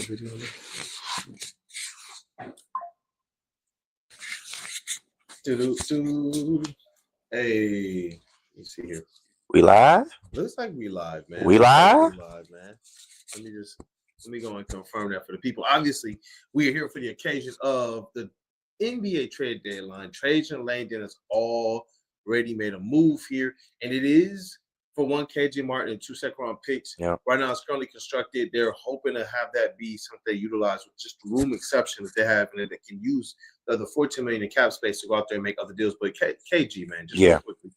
video. Hey, let's see here. We live? Looks like we live, man. We live? We live, man. Let me go and confirm that for the people. Obviously, we are here for the occasion of the NBA trade deadline. Trajan Langdon has already made a move here, and it is for one KJ Martin and 2 second-round picks. Yeah. Right now, it's currently constructed. They're hoping to have that be something they utilize with just the room exception that they have, and that they can use the $14 million in cap space to go out there and make other deals. But KG, man, just real quickly,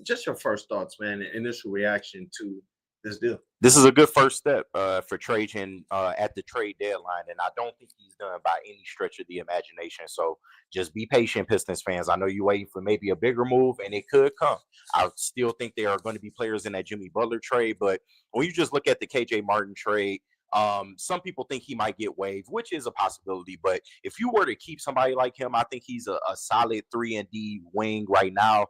just your first thoughts, man, and initial reaction to this deal. This is a good first step for Trajan at the trade deadline, and I don't think he's done by any stretch of the imagination. So just be patient, Pistons fans. I know you're waiting for maybe a bigger move, and it could come. I still think there are going to be players in that Jimmy Butler trade, but when you just look at the KJ Martin trade, some people think he might get waived, which is a possibility. But if you were to keep somebody like him, I think he's a solid 3-and-D wing right now.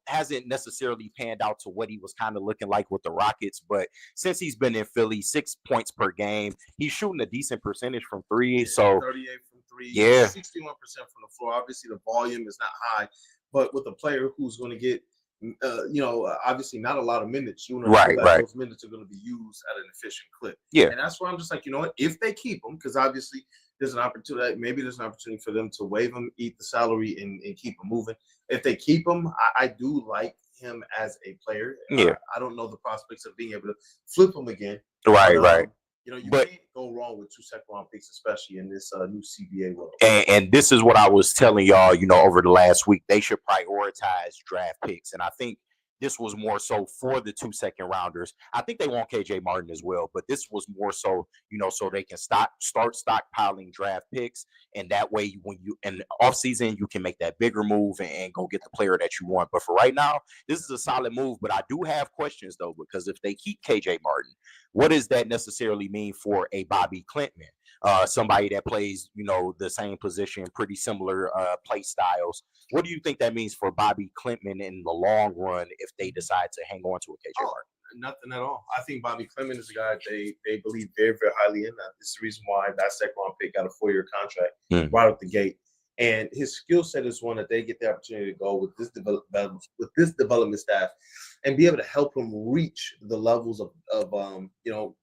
Hasn't necessarily panned out to what he was kind of looking like with the Rockets. But since he's been in Philly, 6 points per game, he's shooting a decent percentage from three. Yeah, so 38 from three, 61% yeah, from the floor. Obviously, the volume is not high, but with a player who's going to get obviously not a lot of minutes. You know, right. Those minutes are going to be used at an efficient clip. Yeah, and that's why I'm just like, you know what? If they keep him, because obviously there's an opportunity. Maybe there's an opportunity for them to waive him, eat the salary, and keep him moving. If they keep him, I do like him as a player. Yeah, I don't know the prospects of being able to flip him again. Right. You know, can't go wrong with 2 second-round picks, especially in this new CBA world. And this is what I was telling y'all, over the last week. They should prioritize draft picks. And I think this was more so for the 2 second-rounders. I think they want KJ Martin as well, but this was more so, so they can start stockpiling draft picks. And that way, when you in the offseason, you can make that bigger move and go get the player that you want. But for right now, this is a solid move. But I do have questions, though, because if they keep KJ Martin, what does that necessarily mean for a Bobby Clinton? Somebody that plays, the same position, pretty similar play styles. What do you think that means for Bobby Clinton in the long run if they decide to hang on to a KJ Martin? Nothing at all. I think Bobby Clinton is a guy they believe very, very highly in. This is the reason why that second-round pick got a 4-year contract right out the gate. And his skill set is one that they get the opportunity to go with this development staff and be able to help him reach the levels of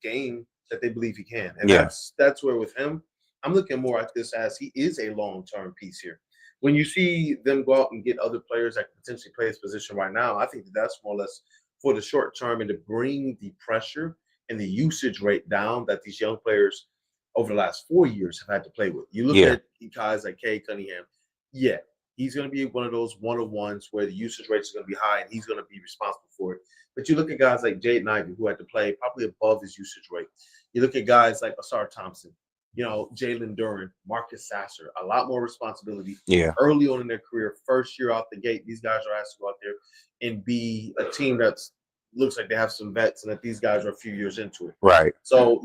game that they believe he can. And that's where with him, I'm looking more at this as he is a long-term piece here. When you see them go out and get other players that can potentially play his position right now, I think that's more or less for the short term and to bring the pressure and the usage rate down that these young players over the last 4 years have had to play with. You look at guys like Cade Cunningham. Yeah, he's going to be one of those one-on-ones where the usage rates are going to be high and he's going to be responsible for it. But you look at guys like Jaden Ivey, who had to play probably above his usage rate. You look at guys like Asar Thompson, Jalen Duren, Marcus Sasser, a lot more responsibility early on in their career. First year out the gate, these guys are asked to go out there and be a team that's looks like they have some vets and that these guys are a few years into it. Right. So,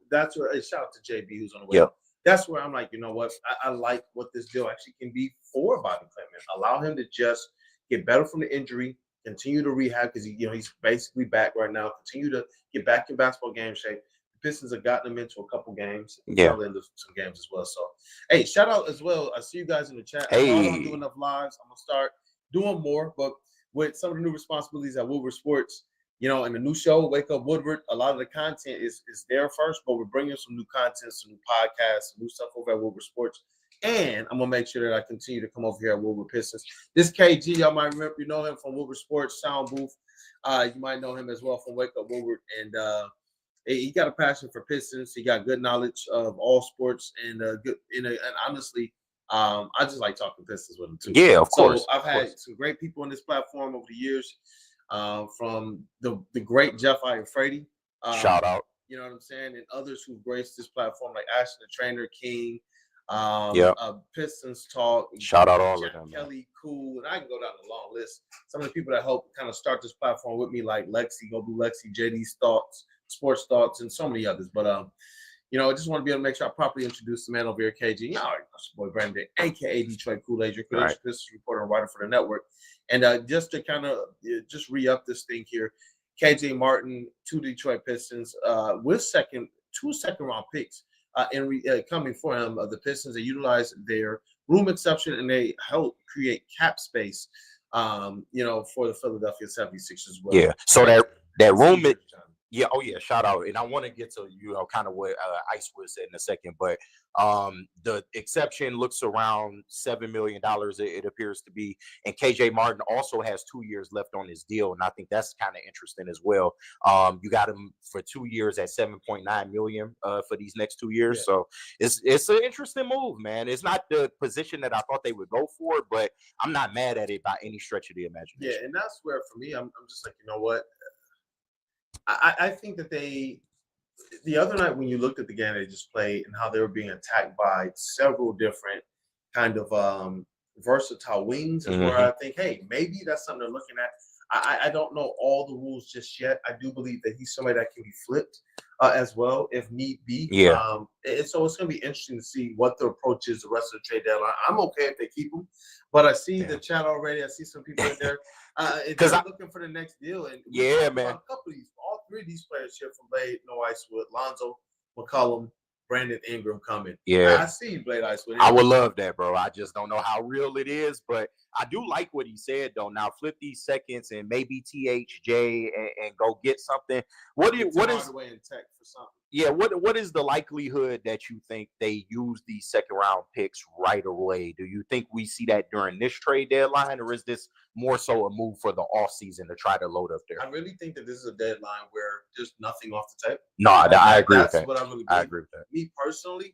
that's where shout out to JB who's on the way. Yep. That's where I'm like, you know what? I like what this deal actually can be for Bobby Clinton. Allow him to just get better from the injury, continue to rehab because he's basically back right now. Continue to get back in basketball game shape. The Pistons have gotten him into a couple games. Into some games as well. So, hey, shout out as well. I see you guys in the chat. Hey. I'm doing enough lives. I'm gonna start doing more, but with some of the new responsibilities at Woodward Sports. In the new show, Wake Up Woodward, a lot of the content is there first, but we're bringing some new content, some new podcasts, some new stuff over at Woodward Sports. And I'm going to make sure that I continue to come over here at Woodward Pistons. This KG, y'all might remember, him from Woodward Sports Sound Booth. You might know him as well from Wake Up Woodward. And he got a passion for Pistons. He got good knowledge of all sports. And honestly, I just like talking Pistons with him, too. Yeah, of course. So I've had some great people on this platform over the years. From the great Jeff Iafredi. Shout out. You know what I'm saying? And others who graced this platform like Ashton the Trainer, King, Pistons Talk. Shout out all Jack of them. Kelly, Cool. And I can go down the long list. Some of the people that helped kind of start this platform with me, like Lexi, Go Blue Lexi, JD's Thoughts, Sports Thoughts, and so many others. But I just want to be able to make sure I properly introduce the man over here, KG. All right, that's your boy Brandon Dent, a.k.a. Detroit Kool-Aid, your credentialed Pistons reporter and writer for the network. And just to kind of just re-up this thing here, KJ Martin to Detroit Pistons with 2 second-round picks coming for him. The Pistons, they utilized their room exception, and they helped create cap space, for the Philadelphia 76ers as well. Yeah, so that room – yeah, oh yeah, shout out. And I want to get to, kind of what Icewood said in a second, but the exception looks around $7 million, it appears to be. And KJ Martin also has 2 years left on his deal, and I think that's kind of interesting as well. You got him for 2 years at $7.9 million for these next 2 years. Yeah. So it's an interesting move, man. It's not the position that I thought they would go for, but I'm not mad at it by any stretch of the imagination. Yeah, and that's where, for me, I'm just like, you know what? I think that the other night when you looked at the game they just played and how they were being attacked by several different kind of versatile wings, and where I think, hey, maybe that's something they're looking at. I don't know all the rules just yet. I do believe that he's somebody that can be flipped as well if need be. Yeah. And so it's going to be interesting to see what the approach is the rest of the trade deadline. I'm okay if they keep him, but I see the chat already. I see some people in there because I'm looking for the next deal. And man, a couple of these, all 3 of these players here from Blade, No Icewood, Lonzo McCollum, Brandon Ingram coming. Yeah, I see Blade Icewood. I would love that, bro. I just don't know how real it is, but I do like what he said, though. Now flip these seconds and maybe THJ and go get something. What is away in tech for something? Yeah, what is the likelihood that you think they use these second-round picks right away? Do you think we see that during this trade deadline, or is this more so a move for the offseason to try to load up there? I really think that this is a deadline where there's nothing off the table. No, I agree with that. That's what I really believe. I agree with that. Me personally,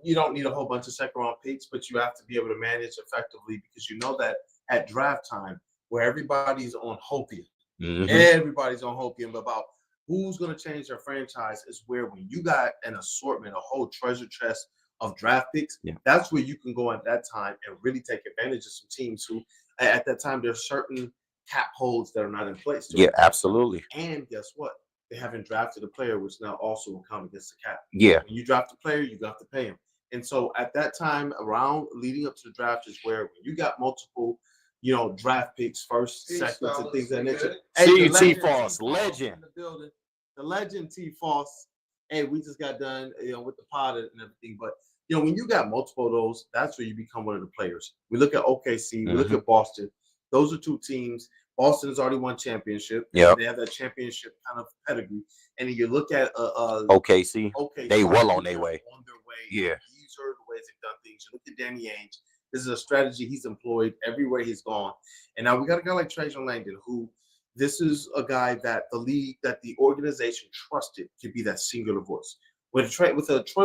you don't need a whole bunch of second-round picks, but you have to be able to manage effectively, because you know that at draft time, where everybody's on hopium, everybody's on hopium about who's going to change their franchise, is where when you got an assortment, a whole treasure chest of draft picks, that's where you can go at that time and really take advantage of some teams who, at that time, there's certain cap holds that are not in place. Yeah, absolutely. And guess what? They haven't drafted a player, which now also will come against the cap. Yeah. When you draft a player, you have to pay him. And so at that time, around leading up to the draft, is where when you got multiple, draft picks, first, seconds, and things of that nature. Hey, T. Foss, legend. In the building. The legend T. Foss. Hey, we just got done, with the pod and everything. But, when you got multiple of those, that's where you become one of the players. We look at OKC. We look at Boston. Those are 2 teams. Boston has already won championship. Yeah, they have that championship kind of pedigree. And then you look at OKC. They well on their way. Yeah. These are the ways they've done things. You look at Danny Ainge. This is a strategy he's employed everywhere he's gone. And now we got a guy like Trajan Langdon, who this is a guy that the organization trusted to be that singular voice. With Troy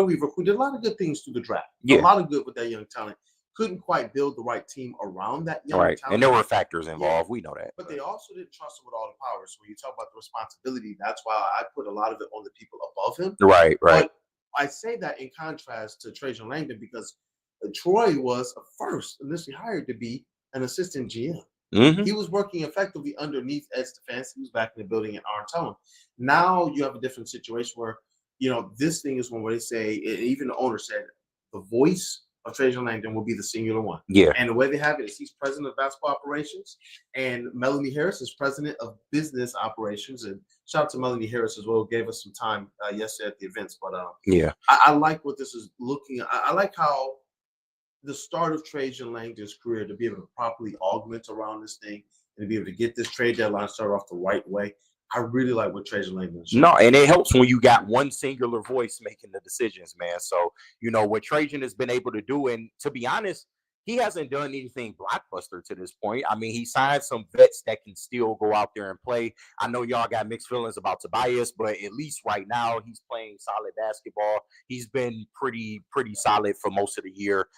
Weaver, who did a lot of good things through the draft. A lot of good with that young talent. Couldn't quite build the right team around that young talent. And there were factors involved. We know that. But they also didn't trust him with all the power. So when you talk about the responsibility, that's why I put a lot of it on the people above him. Right. But I say that in contrast to Trajan Langdon, because Troy was first initially hired to be an assistant GM. He was working effectively underneath Ed Stefanski, who's back in the building, and Aaron Tellem. Now you have a different situation where, this thing is one where they say, even the owner said, the voice of Trajan Langdon will be the singular one. Yeah. And the way they have it is he's president of basketball operations, and Melanie Harris is president of business operations. And shout out to Melanie Harris as well, who gave us some time yesterday at the events. But I like what this is looking at. I like how the start of Trajan Langdon's career, to be able to properly augment around this thing and to be able to get this trade deadline started off the right way. I really like what Trajan Langdon's doing. No, and it helps when you got one singular voice making the decisions, man. So, what Trajan has been able to do, and to be honest, he hasn't done anything blockbuster to this point. I mean, he signed some vets that can still go out there and play. I know y'all got mixed feelings about Tobias, but at least right now he's playing solid basketball. He's been pretty solid for most of the year.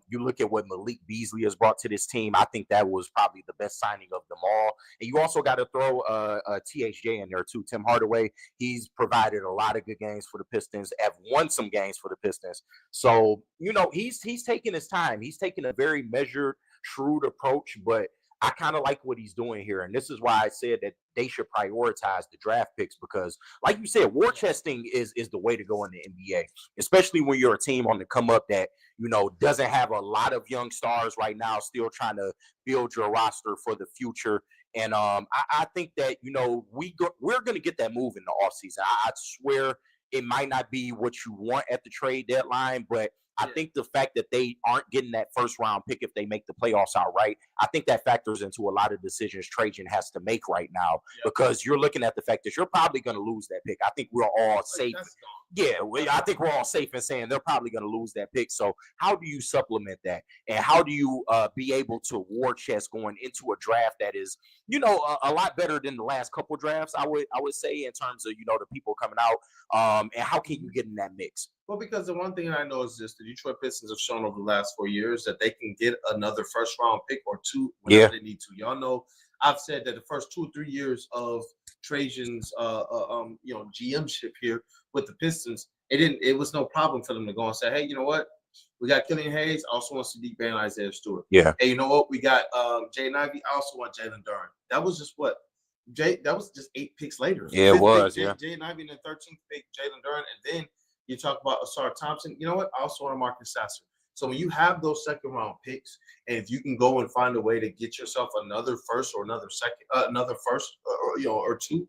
You look at what Malik Beasley has brought to this team. I think that was probably the best signing of them all. And you also got to throw THJ in there too. Tim Hardaway, he's provided a lot of good games for the Pistons, have won some games for the Pistons. So, he's taking his time. He's taking a very measured, shrewd approach, but I kind of like what he's doing here. And this is why I said that they should prioritize the draft picks, because like you said, war chesting is the way to go in the NBA, especially when you're a team on the come up that, doesn't have a lot of young stars right now, still trying to build your roster for the future. And I think that, we're going to get that move in the offseason. I swear it might not be what you want at the trade deadline, but I think the fact that they aren't getting that first round pick if they make the playoffs outright, I think that factors into a lot of decisions Trajan has to make right now, because you're looking at the fact that you're probably going to lose that pick. I think we're all safe. I think we're all safe in saying they're probably going to lose that pick. So how do you supplement that? And how do you be able to war chest going into a draft that is, a lot better than the last couple drafts, I would say, in terms of, the people coming out. And how can you get in that mix? Well, because the one thing I know is this: the Detroit Pistons have shown over the last 4 years that they can get another first-round pick or two whenever they need to. Y'all know I've said that the first 2 or 3 years of Trajan's, GMship here with the Pistons, it was no problem for them to go and say, hey, you know what? We got Killian Hayes. I also want Sadiq Bey and Isaiah Stewart. Yeah. Hey, you know what? We got Jay Ivey. I also want Jalen Duren. That was just what? That was just 8 picks later. So it was, Jay Ivey and the 13th pick, Jalen Duren, and then you talk about Asar Thompson. You know what? I also want Marcus Sasser. So when you have those second-round picks, and if you can go and find a way to get yourself another first or another second, another first, or two,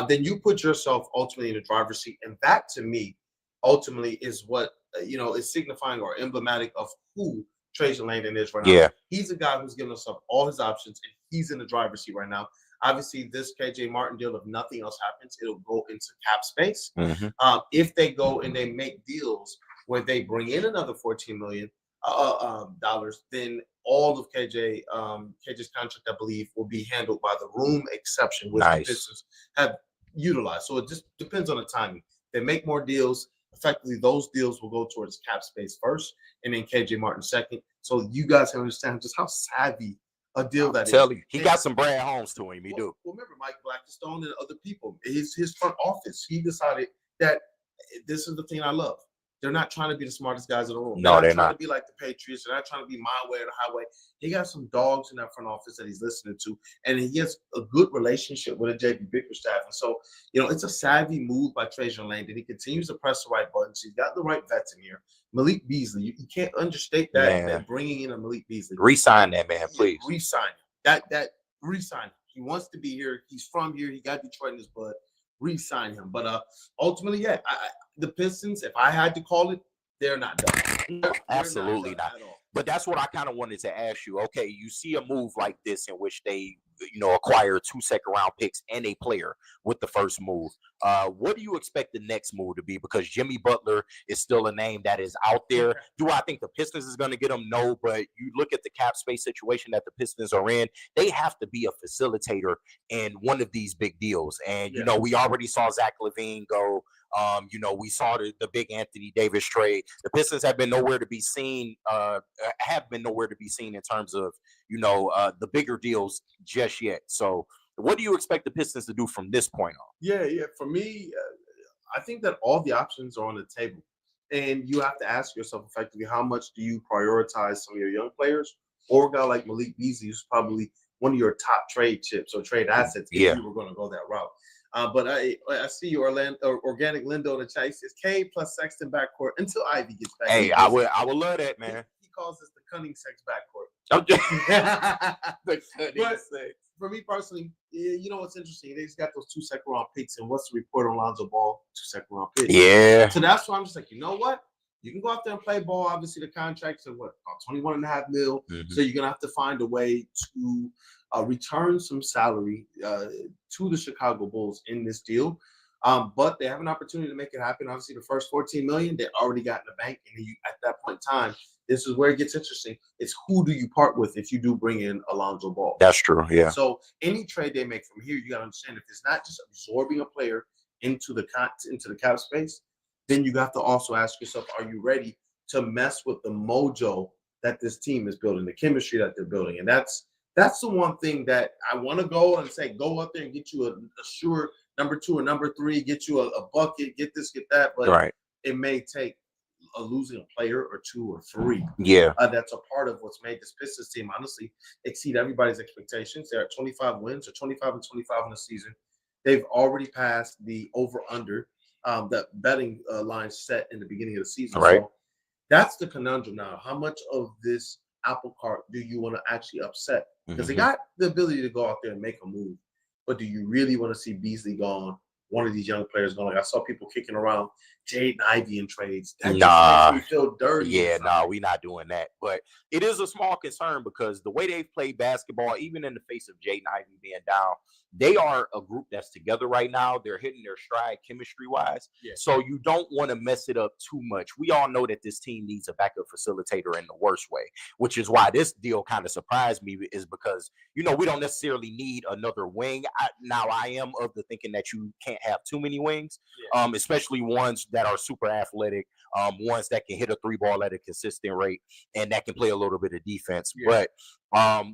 then you put yourself ultimately in the driver's seat. And that, to me, ultimately is what is signifying or emblematic of who Trajan Langdon is right now. Yeah. He's a guy who's given us up all his options, and he's in the driver's seat right now. Obviously, this KJ Martin deal, if nothing else happens, it'll go into cap space. Mm-hmm. If they go and they make deals where they bring in another $14 million, then all of KJ's contract, I believe, will be handled by the room exception, which the Pistons have utilized. So it just depends on the timing. They make more deals. Effectively, those deals will go towards cap space first, and then KJ Martin second. So you guys can understand just how savvy a deal that is. He got some Brad Holmes to him. He do. Well, remember Mike Blackstone and other people. His front office. He decided that this is the thing I love. They're not trying to be the smartest guys in the room. No, they're trying not to be like the Patriots. They're not trying to be my way or the highway. He got some dogs in that front office that he's listening to, and he has a good relationship with the JB Bickerstaff. And so, it's a savvy move by Trajan Langdon. He continues to press the right buttons. He's got the right vets in here. Malik Beasley, you can't understate that bringing in a Malik Beasley. Re-sign that man, please. Re-sign him. That re-sign him. He wants to be here. He's from here. He got Detroit in his blood. Re-sign him. But ultimately, the Pistons, if I had to call it, they're not done. Absolutely not. But that's what I kind of wanted to ask you. Okay, you see a move like this in which they, acquire 2 second-round picks and a player with the first move. What do you expect the next move to be? Because Jimmy Butler is still a name that is out there. Do I think the Pistons is going to get him? No, but you look at the cap space situation that the Pistons are in, they have to be a facilitator in one of these big deals. And, we already saw Zach LaVine go. We saw the big Anthony Davis trade. The Pistons have been nowhere to be seen, in terms of, the bigger deals just yet. So what do you expect the Pistons to do from this point on? Yeah. For me, I think that all the options are on the table. And you have to ask yourself effectively, how much do you prioritize some of your young players, or a guy like Malik Beasley, who's probably one of your top trade chips or trade assets if you were going to go that route. But I see you, Organic Lindo in the chat. He says K plus Sexton backcourt until Ivy gets back. Hey, I would love that, man. He calls this the cunning sex backcourt. The cunning sex. For me personally, what's interesting? They just got those 2 second-round picks, and what's the report on Lonzo Ball? 2 second-round picks. Yeah. So that's why I'm just like, you know what? You can go out there and play ball. Obviously, the contracts are about $21.5 million. Mm-hmm. So you're gonna have to find a way to return some salary to the Chicago Bulls in this deal. But they have an opportunity to make it happen. Obviously, the first $14 million they already got in the bank, and at that point in time, this is where it gets interesting. It's who do you part with if you do bring in Alonzo Ball? That's true. Yeah. So any trade they make from here, you got to understand, if it's not just absorbing a player into the cap space, then you have to also ask yourself, are you ready to mess with the mojo that this team is building, the chemistry that they're building? And that's the one thing that I want to go and say, go up there and get you a sure number 2 or number 3, get you a bucket, get this, get that. But it may take losing a player or 2 or 3. Yeah. That's a part of what's made this Pistons team, honestly, exceed everybody's expectations. They're at 25 wins, or 25 and 25 in the season. They've already passed the over-under that betting line set in the beginning of the season. Right. So that's the conundrum now. How much of this apple cart do you want to actually upset? Because they got the ability to go out there and make a move. But do you really want to see Beasley gone one of these young players going. Like, I saw people kicking around Jaden Ivey in trades. That Nah. just makes me feel dirty. Yeah, no, we're not doing that. But it is a small concern because the way they've played basketball, even in the face of Jaden Ivey being down, they are a group that's together right now. They're hitting their stride chemistry-wise. Yeah. So you don't want to mess it up too much. We all know that this team needs a backup facilitator in the worst way, which is why this deal kind of surprised me, is because, we don't necessarily need another wing. I am of the thinking that you can't have too many wings, especially ones that are super athletic, ones that can hit a three ball at a consistent rate and that can play a little bit of defense. Yeah. But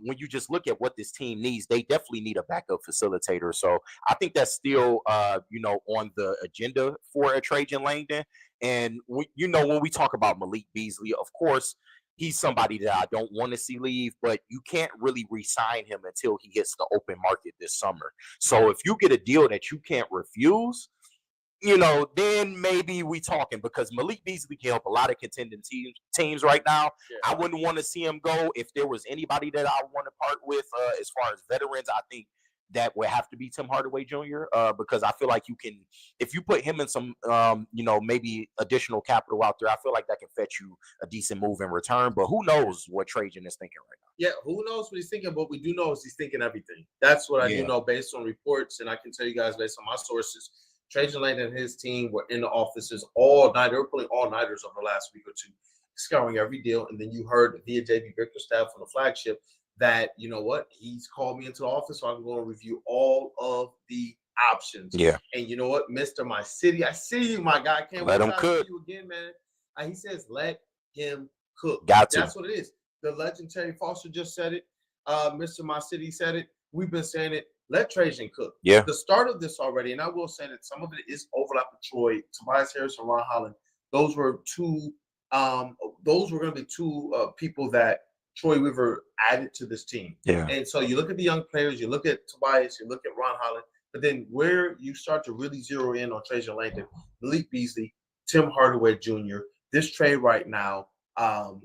when you just look at what this team needs, they definitely need a backup facilitator. So I think that's still, on the agenda for a Trajan Langdon. And, when we talk about Malik Beasley, of course, he's somebody that I don't want to see leave, but you can't really re-sign him until he hits the open market this summer. So if you get a deal that you can't refuse, then maybe we talking, because Malik Beasley can help a lot of contending teams right now. Yeah. I wouldn't want to see him go. If there was anybody that I want to part with as far as veterans, I think that would have to be Tim Hardaway Jr. Because I feel like you can, if you put him in some, maybe additional capital out there, I feel like that can fetch you a decent move in return. But who knows what Trajan is thinking right now? Yeah, who knows what he's thinking? But we do know is he's thinking everything. That's what I do know based on reports, and I can tell you guys based on my sources. Trajan Langdon and his team were in the offices all night. They were pulling all-nighters over the last week or two, scouring every deal. And then you heard via JB Victor's staff on the flagship that, he's called me into the office, so I'm going to review all of the options. Yeah. And you know what, Mr. My City, I see you, my guy. Can't let wait him to cook. see you again, man. He says, let him cook. That's what it is. The legend Terry Foster just said it. Mr. My City said it. We've been saying it. Let Trajan cook. Yeah. The start of this already, and I will say that some of it is overlap with Troy, Tobias Harris, and Ron Holland. Those were two. Those were going to be two people that Troy Weaver added to this team. Yeah. And so you look at the young players, you look at Tobias, you look at Ron Holland, but then where you start to really zero in on Trajan Langdon, Malik Beasley, Tim Hardaway Jr., this trade right now, and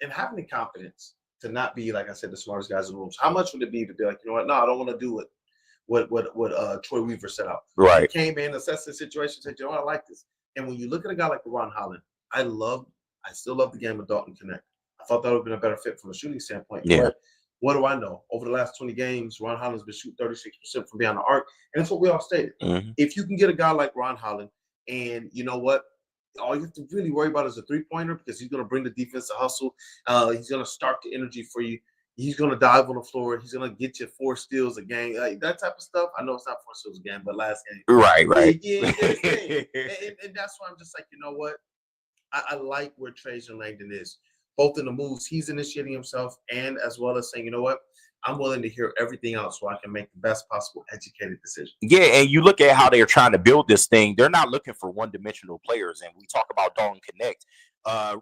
having the confidence to not be, like I said, the smartest guys in the room. So how much would it be to be like, no, I don't want to do what Troy Weaver set out. Right. He came in, assessed the situation, said, I like this. And when you look at a guy like Ron Holland, I still love the game of Dalton Connect. I thought that would have been a better fit from a shooting standpoint. Yeah. But what do I know? Over the last 20 games, Ron Holland's been shooting 36% from beyond the arc. And that's what we all stated. Mm-hmm. If you can get a guy like Ron Holland, and you know what? All you have to really worry about is a three-pointer, because he's going to bring the defense to hustle. He's going to start the energy for you. He's going to dive on the floor. He's going to get you 4 steals a game. That type of stuff. I know it's not 4 steals a game, but last game. Right. Yeah, and that's why I'm just like, you know what? I like where Trajan Langdon is, both in the moves he's initiating himself and as well as saying, you know what? I'm willing to hear everything out so I can make the best possible educated decision. Yeah, and you look at how they're trying to build this thing. They're not looking for one-dimensional players. And we talk about Dalton Connect.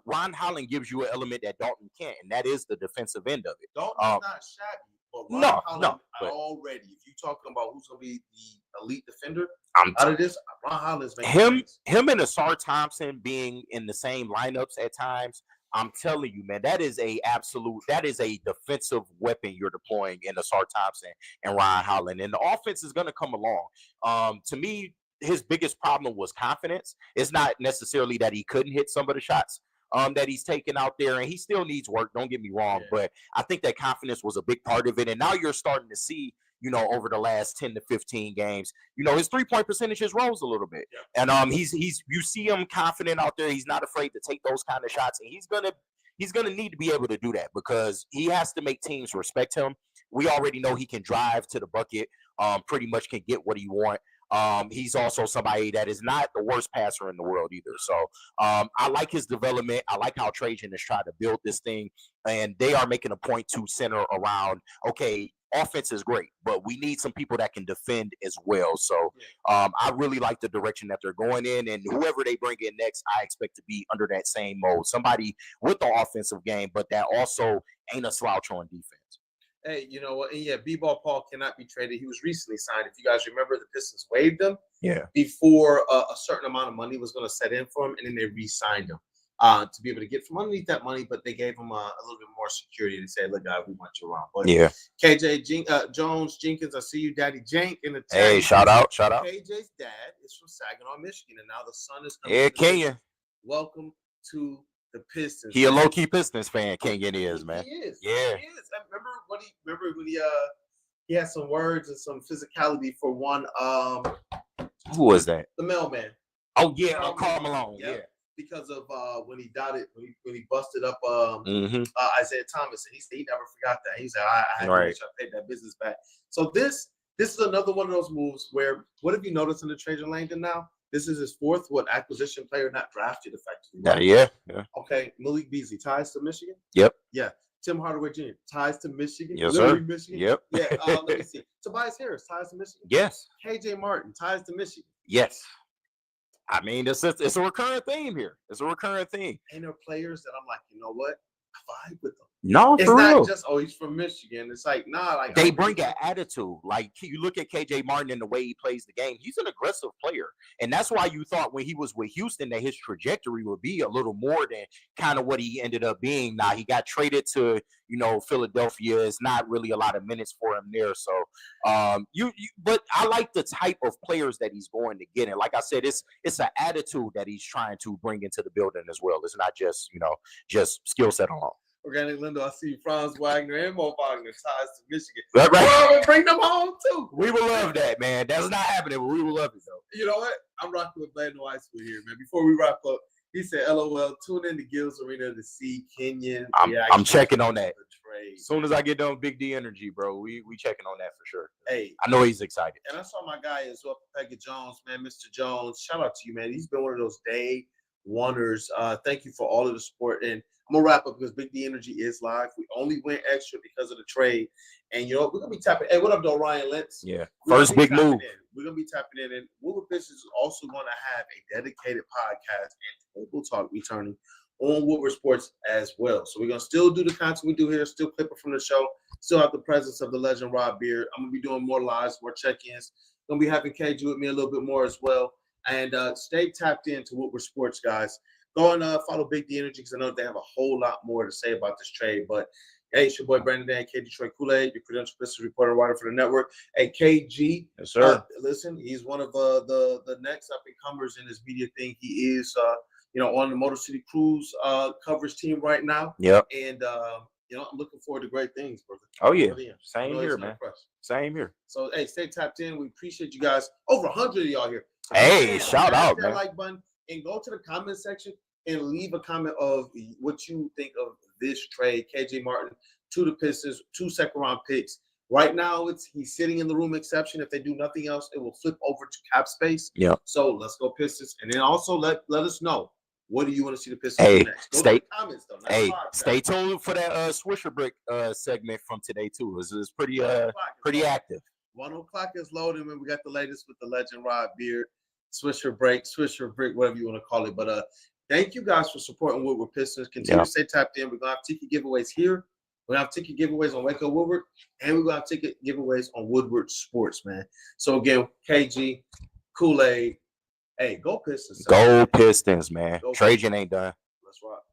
Ron Holland gives you an element that Dalton can't, and that is the defensive end of it. Dalton's not shabby, but Ron Holland already, if you're talking about who's going to be the elite defender out of this, Ron Holland's making him and Asar Thompson being in the same lineups at times. I'm telling you, man, that is a defensive weapon you're deploying in Asar Thompson and Ron Holland. And the offense is going to come along. To me, his biggest problem was confidence. It's not necessarily that he couldn't hit some of the shots that he's taken out there, and he still needs work. Don't get me wrong, but I think that confidence was a big part of it. And now you're starting to see, over the last 10 to 15 games, his 3-point percentages rose a little bit. Yeah. And you see him confident out there. He's not afraid to take those kind of shots, and he's gonna need to be able to do that because he has to make teams respect him. We already know he can drive to the bucket, pretty much can get what he wants. He's also somebody that is not the worst passer in the world either. So I like his development. I like how Trajan is trying to build this thing, and they are making a point to center around, okay, offense is great, but we need some people that can defend as well. So I really like the direction that they're going in, and whoever they bring in next, I expect to be under that same mode. Somebody with the offensive game, but that also ain't a slouch on defense. Hey, you know what? Yeah, B-Ball Paul cannot be traded. He was recently signed. If you guys remember, the Pistons waived him before a certain amount of money was going to set in for him, and then they re-signed him. to be able to get from underneath that money, but they gave him a little bit more security and said, look, guys, we want you around. But yeah. KJ Jones Jenkins, I see you, Daddy Jank in the chat. Hey, shout out. KJ's dad is from Saginaw, Michigan, and now the son is coming. Yeah, Kenyon. Welcome to the Pistons. He a low-key Pistons fan, Kenyon is, man. He is. Yeah. He is. I remember when he had some words and some physicality for one who was that? The mailman. Oh yeah, Karl Malone. Yeah. Because of when he dotted when he busted up Isaiah Thomas, and he said he never forgot that. He said I had to make sure I paid that business back. So this is another one of those moves where, what have you noticed in the Trajan Langdon now? This is his fourth acquisition player not drafted effectively. Right? Yeah. Okay, Malik Beasley ties to Michigan. Yep. Yeah. Tim Hardaway Jr. ties to Michigan. Yes, sir. Michigan. Yep. Yeah. Let me see. Tobias Harris ties to Michigan. Yes. KJ Martin ties to Michigan. Yes. I mean, it's a recurrent theme here. It's a recurrent theme. And there are players that I'm like, you know what? I vibe with them. No, it's for not real. Just he's from Michigan. It's like like they bring an attitude. Like you look at KJ Martin and the way he plays the game. He's an aggressive player, and that's why you thought when he was with Houston that his trajectory would be a little more than kind of what he ended up being. Now he got traded to Philadelphia. It's not really a lot of minutes for him there. So but I like the type of players that he's going to get, and like I said, it's an attitude that he's trying to bring into the building as well. It's not just just skill set alone. Organic Lindo, I see Franz Wagner and Mo Wagner ties to Michigan. Right. Well, bring them home too. We will love that, man. That's not happening, but we will love it though. You know what? I'm rocking with Brandon High School here, man. Before we wrap up, he said, "LOL, tune in to Gil's Arena to see Kenyon." I'm checking on that. As soon as I get done with Big D Energy, bro, we checking on that for sure. Hey, I know he's excited. And I saw my guy as well, Peggy Jones, man, Mr. Jones. Shout out to you, man. He's been one of those day wonders. Thank you for all of the support. And I'm gonna wrap up because Big D Energy is live. We only went extra because of the trade, and we're gonna be tapping. Hey, what up, though, Ryan Lentz? Yeah, first big move. We're gonna be tapping in, and Woodward Pistons is also gonna have a dedicated podcast and table talk returning on Woodward Sports as well. So we're gonna still do the content we do here, still clipping from the show, still have the presence of the legend Rob Beard. I'm gonna be doing more lives, more check-ins. Gonna be having KG with me a little bit more as well, and stay tapped into Woodward Sports, guys. Go and follow Big D Energy because I know they have a whole lot more to say about this trade. But hey, it's your boy Brandon Dent, Detroit Kool-Aid, your credentialed Pistons reporter, writer for the network. Hey, KG, yes, sir. Listen, he's one of the next up and comers in this media thing. He is on the Motor City Cruise coverage team right now. Yep. And I'm looking forward to great things, brother. Oh yeah, same here, man. Same here. So hey, stay tapped in. We appreciate you guys. Over 100 of y'all here. So hey, shout out, man. Like button. And go to the comment section and leave a comment of what you think of this trade. KJ Martin to the Pistons, 2 second-round picks. Right now, he's sitting in the room exception. If they do nothing else, it will flip over to cap space. Yeah. So let's go Pistons. And then also let us know, what do you want to see the Pistons do next? Go to the comments, though. Stay tuned for that Swisher Brick segment from today, too. It's pretty active. 1 o'clock is loading, and we got the latest with the legend Rob Beard. Swisher Brick, whatever you want to call it. But thank you guys for supporting Woodward Pistons. Continue to stay tapped in. We're going to have ticket giveaways here. We're going to have ticket giveaways on Wake Up Woodward. And we're going to have ticket giveaways on Woodward Sports, man. So, again, KG, Kool-Aid. Hey, go Pistons. Go Pistons, man. Trajan ain't done. Let's rock.